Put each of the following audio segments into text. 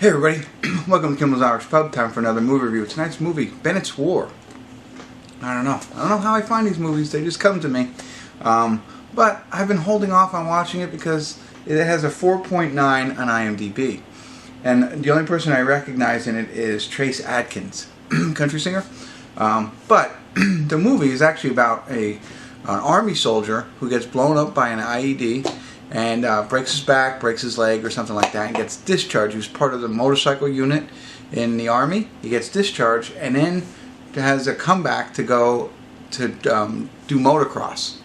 Hey everybody, welcome to Kimmel's Irish Pub. Time for another movie review. Tonight's movie, Bennett's War. I don't know how I find these movies, they just come to me. But I've been holding off on watching it because it has a 4.9 on IMDb. And the only person I recognize in it is Adkins, country singer. But the movie is actually about an army soldier who gets blown up by an IED and breaks his back, breaks his leg or something like that, and gets discharged. He was part of the motorcycle unit in the army. He gets discharged and then has a comeback to go to do motocross.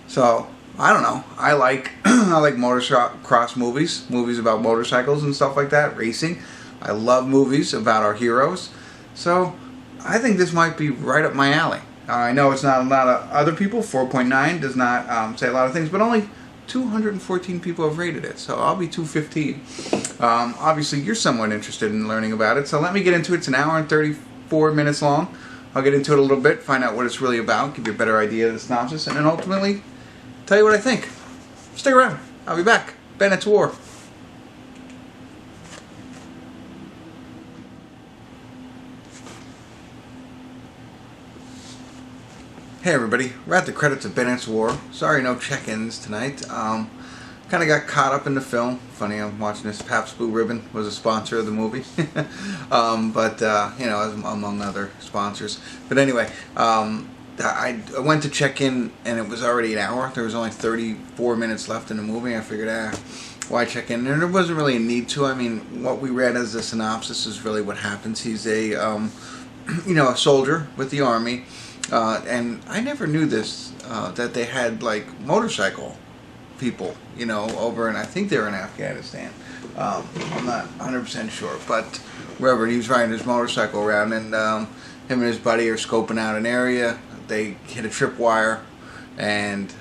So I don't know. I like I like motocross movies about motorcycles and stuff like that, racing. I love movies about our heroes. So I think this might be right up my alley. I know it's not a lot of other people. 4.9 does not say a lot of things, but only 214 people have rated it, so I'll be 215. Obviously, you're somewhat interested in learning about it, so let me get into it. It's an hour and 34 minutes long. I'll get into it a little bit, find out what it's really about, give you a better idea of the synopsis, and then ultimately tell you what I think. Stick around. I'll be back. Bennett's War. Hey everybody, we're at the credits of Bennett's War. Sorry no check-ins tonight. Kind of got caught up in the film. Funny, I'm watching this. Pabst Blue Ribbon was a sponsor of the movie. You know, among other sponsors. But anyway, I went to check in and it was already an hour. There was only 34 minutes left in the movie. I figured, why check in? And there wasn't really a need to. I mean, what we read as the synopsis is really what happens. He's a, you know, a soldier with the army. And I never knew this, that they had like motorcycle people, you know, over in, I think they're in Afghanistan. I'm not 100% sure, but wherever, he was riding his motorcycle around, and him and his buddy are scoping out an area. They hit a tripwire, and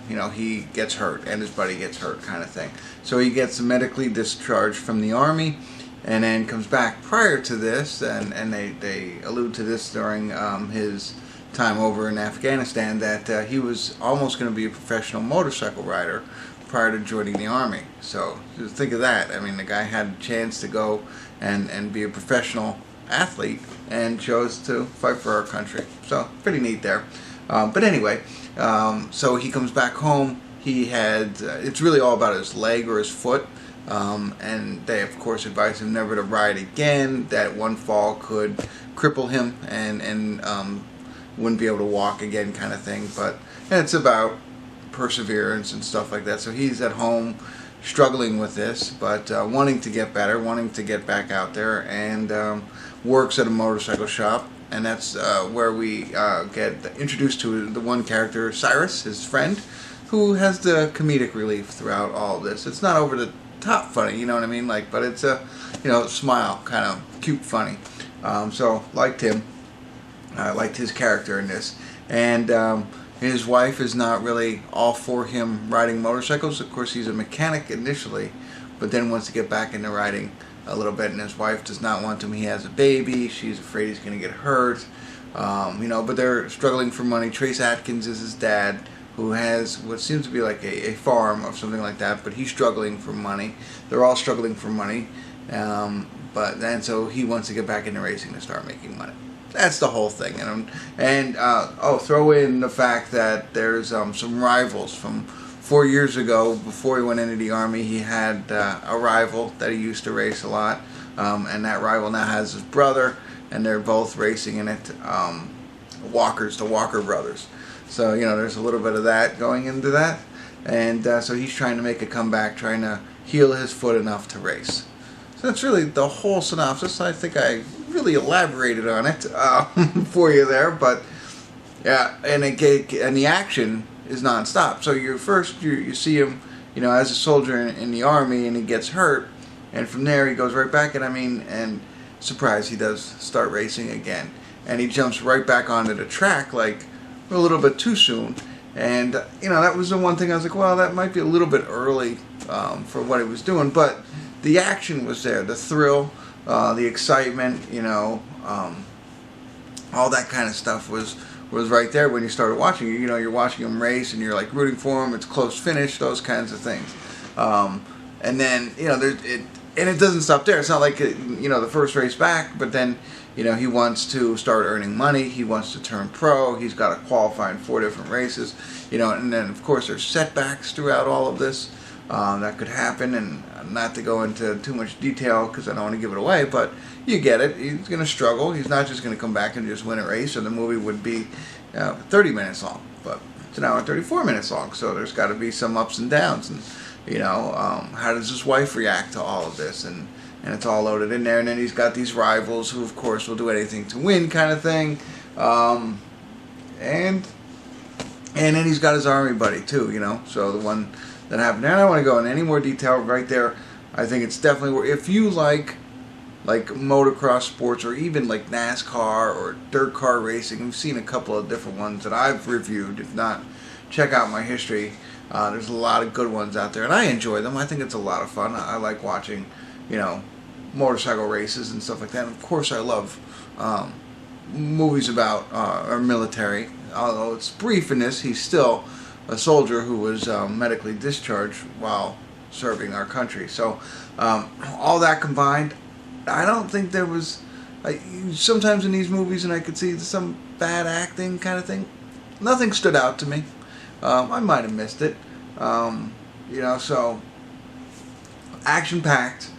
you know, he gets hurt and his buddy gets hurt, kind of thing. So he gets medically discharged from the army and then comes back. Prior to this, and they allude to this during his time over in Afghanistan, that he was almost going to be a professional motorcycle rider prior to joining the army. So just think of that. I mean, the guy had a chance to go and be a professional athlete and chose to fight for our country. So pretty neat there. But anyway, so he comes back home. He had, it's really all about his leg or his foot. And they of course advise him never to ride again, that one fall could cripple him and wouldn't be able to walk again, kind of thing. But it's about perseverance and stuff like that. So he's at home struggling with this, but wanting to get better, wanting to get back out there, and works at a motorcycle shop. And that's where we get introduced to the one character, Cyrus, his friend, who has the comedic relief throughout all of this. It's not over the top funny, you know what I mean? Like, but it's a, you know, smile, kind of cute funny. So liked him. I liked his character in this. And his wife is not really all for him riding motorcycles. Of course, he's a mechanic initially, but then wants to get back into riding a little bit, and his wife does not want him. He has a baby. She's afraid he's going to get hurt. You know, but they're struggling for money. Adkins is his dad, who has what seems to be like a farm or something like that, but he's struggling for money. They're all struggling for money. But then so he wants to get back into racing to start making money. That's the whole thing. And throw in the fact that there's some rivals from 4 years ago. Before he went into the army, he had a rival that he used to race a lot, and that rival now has his brother, and they're both racing in it. The Walker brothers. So, you know, there's a little bit of that going into that. And so he's trying to make a comeback, trying to heal his foot enough to race. So that's really the whole synopsis. I think I really elaborated on it for you there. But, yeah, and the action is nonstop. So you see him, you know, as a soldier in the army, and he gets hurt. And from there he goes right back, and surprise, he does start racing again. And he jumps right back onto the track, like, a little bit too soon. And you know, that was the one thing I was like, well, that might be a little bit early for what he was doing, but the action was there, the thrill, the excitement, you know, all that kind of stuff was right there when you started watching. You know, you're watching him race and you're like rooting for him. It's close finish, those kinds of things. And then, you know, And it doesn't stop there. It's not like, the first race back, but then, he wants to start earning money. He wants to turn pro. He's got to qualify in 4 different races, and then, of course, there's setbacks throughout all of this that could happen. And not to go into too much detail because I don't want to give it away, but you get it. He's going to struggle. He's not just going to come back and just win a race, or the movie would be 30 minutes long. But it's an hour and 34 minutes long, so there's got to be some ups and downs. And how does his wife react to all of this? And it's all loaded in there. And then he's got these rivals who, of course, will do anything to win, kind of thing. And then he's got his army buddy too, So the one that happened there. I don't want to go into any more detail right there. I think it's definitely, if you like motocross sports, or even like NASCAR or dirt car racing. We've seen a couple of different ones that I've reviewed. If not, check out my history. There's a lot of good ones out there, and I enjoy them. I think it's a lot of fun. I like watching, motorcycle races and stuff like that. And of course, I love movies about our military. Although it's brief in this, he's still a soldier who was medically discharged while serving our country. So all that combined, I don't think there was, sometimes in these movies, and I could see some bad acting kind of thing. Nothing stood out to me. I might have missed it. So action packed.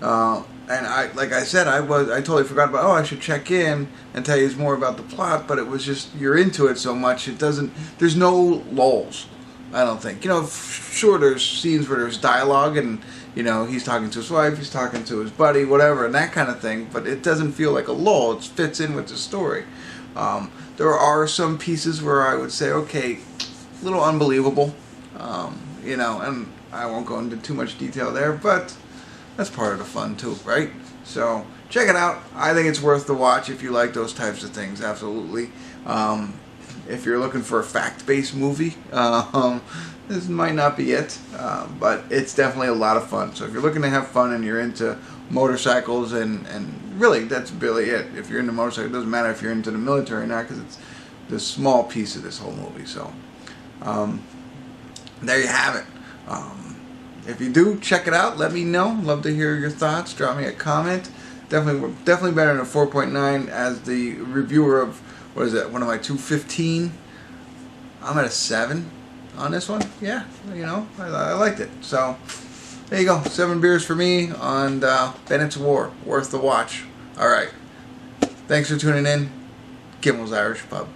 And like I said, I totally forgot about, I should check in and tell you more about the plot, but it was just, you're into it so much, there's no lulls, I don't think. Sure, there's scenes where there's dialogue and, he's talking to his wife, he's talking to his buddy, whatever, and that kind of thing, but it doesn't feel like a lull. It fits in with the story. There are some pieces where I would say, okay, a little unbelievable, and I won't go into too much detail there, but that's part of the fun too, right? So check it out. I think it's worth the watch if you like those types of things, absolutely. If you're looking for a fact-based movie, this might not be it, but it's definitely a lot of fun. So if you're looking to have fun and you're into motorcycles, and really, that's really it. If you're into motorcycles, it doesn't matter if you're into the military or not, because it's the small piece of this whole movie. So there you have it. If you do, check it out. Let me know. Love to hear your thoughts. Drop me a comment. Definitely better than a 4.9 as the reviewer of, what is that, one of my 215. I'm at a 7 on this one. Yeah, I liked it. So there you go. 7 beers for me on Bennett's War. Worth the watch. All right. Thanks for tuning in. Kimmel's Irish Pub.